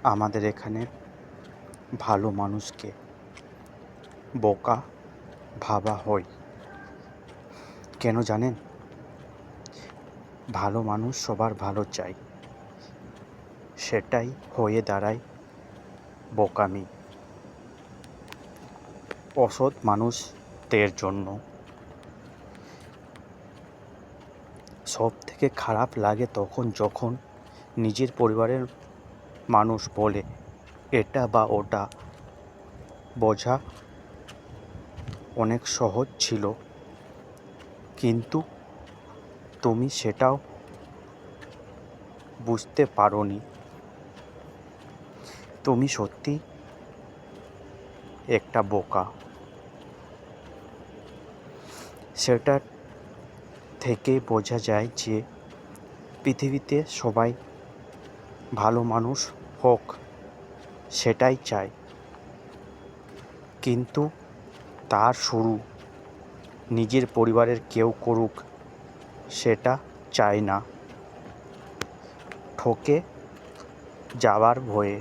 আমাদের এখানে ভালো মানুষকে বোকা ভাবা হয়। কেন জানেন? ভালো মানুষ সবার ভালো চায়, সেটাই হয়ে দাঁড়ায় বোকামি। অসৎ মানুষদের জন্য সব থেকে খারাপ লাগে তখন, যখন নিজের পরিবারের মানুষ বলে এটা বা ওটা বোঝা অনেক সহজ ছিল, কিন্তু তুমি সেটাও বুঝতে পারোনি। তুমি সত্যি একটা বোকা। সেটা থেকে বোঝা যায় যে পৃথিবীতে সবাই ভালো মানুষ হোক, সেটাই চায়, কিন্তু তার শুরু নিজের পরিবারের কেউ করুক, সেটা চায় না, ঠকে যাওয়ার ভয়ে।